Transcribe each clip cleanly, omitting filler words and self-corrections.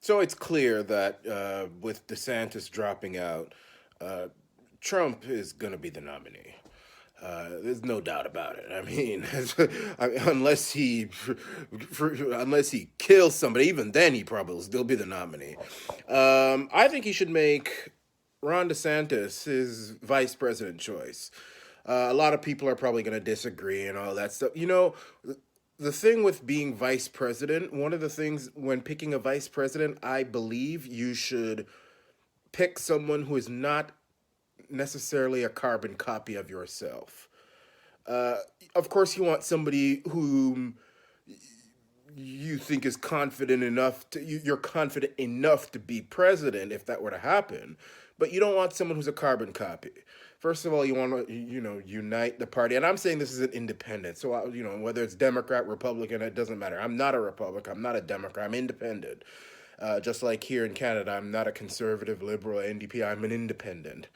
So it's clear that with DeSantis dropping out, uh, Trump is going to be the nominee. There's no doubt about it. I mean, unless he kills somebody, even then he probably will still be the nominee. I think he should make Ron DeSantis his vice president choice. A lot of people are probably going to disagree and all that stuff. The thing with being vice president, one of the things when picking a vice president, I believe you should pick someone who is not necessarily a carbon copy of yourself. Uh, of course, you want somebody whom you think is confident enough you're confident enough to be president if that were to happen, but you don't want someone who's a carbon copy. First of all, you want to unite the party, and I'm saying this is an independent. So whether it's Democrat, Republican, it doesn't matter. I'm not a Republican. I'm not a Democrat. I'm independent. Just like here in Canada, I'm not a conservative, liberal, NDP. I'm an independent,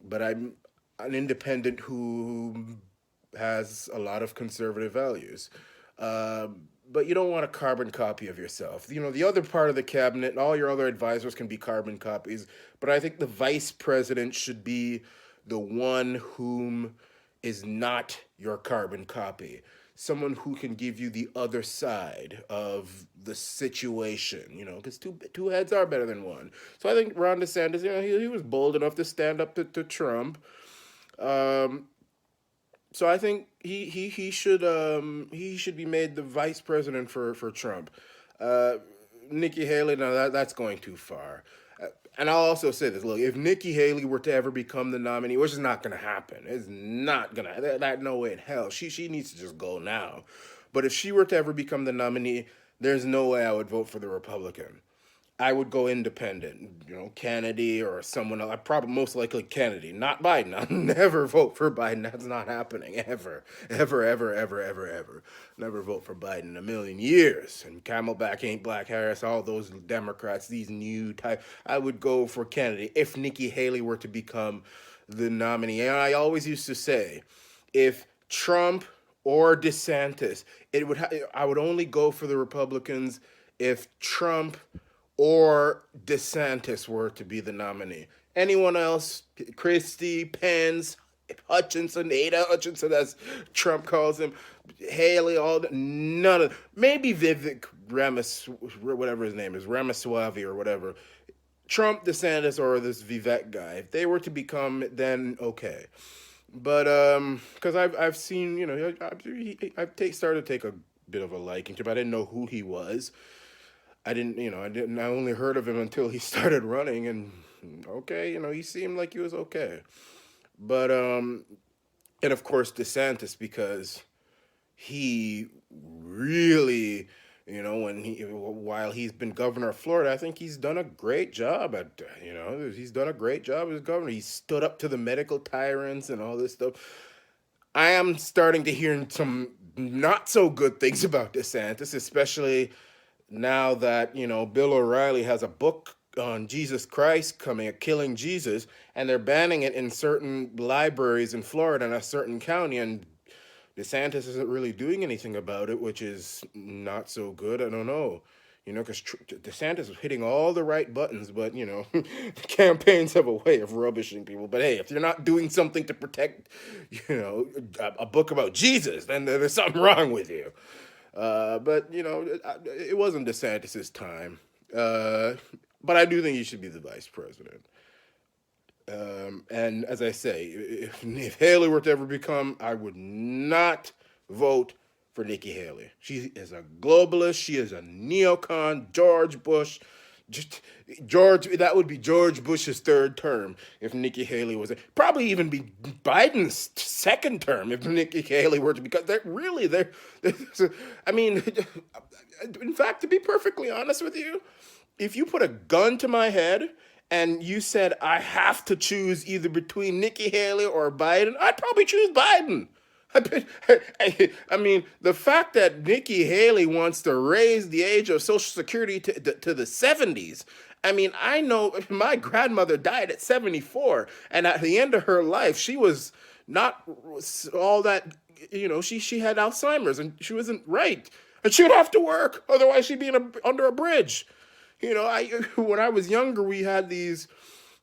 but I'm an independent who has a lot of conservative values. But you don't want a carbon copy of yourself. The other part of the cabinet and all your other advisors can be carbon copies, but I think the vice president should be the one whom is not your carbon copy. Someone who can give you the other side of the situation, because two heads are better than one. So I think Ron DeSantis, he was bold enough to stand up to Trump. Um, so I think he should be made the vice president for Trump. Uh, Nikki Haley, no, that's going too far. And I'll also say this: look, if Nikki Haley were to ever become the nominee, which is not going to happen, it's not gonna. That no way in hell. She needs to just go now. But if she were to ever become the nominee, there's no way I would vote for the Republican. I would go independent, Kennedy or someone else. I probably most likely Kennedy, not Biden. I'll never vote for Biden. That's not happening ever, ever, ever, ever, ever, ever. Never vote for Biden in a million years. And Camelback ain't Black Harris. All those Democrats, these new type. I would go for Kennedy if Nikki Haley were to become the nominee. And I always used to say, if Trump or DeSantis, I would only go for the Republicans if Trump or DeSantis were to be the nominee. Anyone else, Christie, Pence, Hutchinson, Ada Hutchinson, as Trump calls him, Haley, none of, maybe Vivek whatever his name is, Ramaswamy or whatever. Trump, DeSantis, or this Vivek guy, if they were to become, then okay. But because I've seen, started to take a bit of a liking to him. I didn't know who he was. I only heard of him until he started running, and okay, he seemed like he was okay. But and of course DeSantis, because he really, while he's been governor of Florida, I think he's done a great job he's done a great job as governor. He stood up to the medical tyrants and all this stuff. I am starting to hear some not so good things about DeSantis, especially now that Bill O'Reilly has a book on Jesus Christ coming, killing Jesus, and they're banning it in certain libraries in Florida in a certain county, and DeSantis isn't really doing anything about it, which is not so good. I don't know. Because DeSantis is hitting all the right buttons, but the campaigns have a way of rubbishing people. But hey, if you're not doing something to protect, a book about Jesus, then there's something wrong with you. But it wasn't DeSantis's time. But I do think he should be the vice president. And as I say, if Haley were to ever become, I would not vote for Nikki Haley. She is a globalist. She is a neocon. George Bush. That would be George Bush's third term if Nikki Haley was probably even be Biden's second term if Nikki Haley were to, because I mean, in fact, to be perfectly honest with you, if you put a gun to my head and you said I have to choose either between Nikki Haley or Biden, I'd probably choose Biden. I mean, the fact that Nikki Haley wants to raise the age of Social Security to the 70s. I mean, I know my grandmother died at 74, and at the end of her life, she was not all that, she had Alzheimer's, and she wasn't right. And she would have to work, otherwise she'd be under a bridge. You know, when I was younger, we had these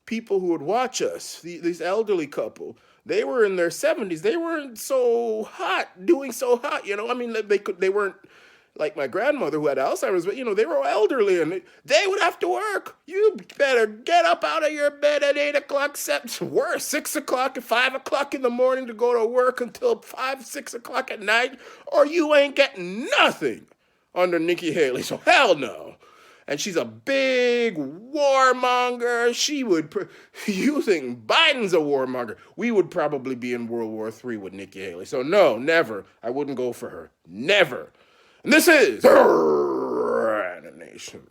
people who would watch us, these elderly couple. They were in their 70s. They weren't so hot, doing so hot. You know, I mean, they weren't like my grandmother who had Alzheimer's, but they were elderly and they would have to work. You better get up out of your bed at 8 o'clock, worse, 6 o'clock, 5 o'clock in the morning to go to work until 5, 6 o'clock at night, or you ain't getting nothing under Nikki Haley. So hell no. And she's a big warmonger. You think Biden's a warmonger? We would probably be in World War III with Nikki Haley. So no, never. I wouldn't go for her. Never. And this is Nation.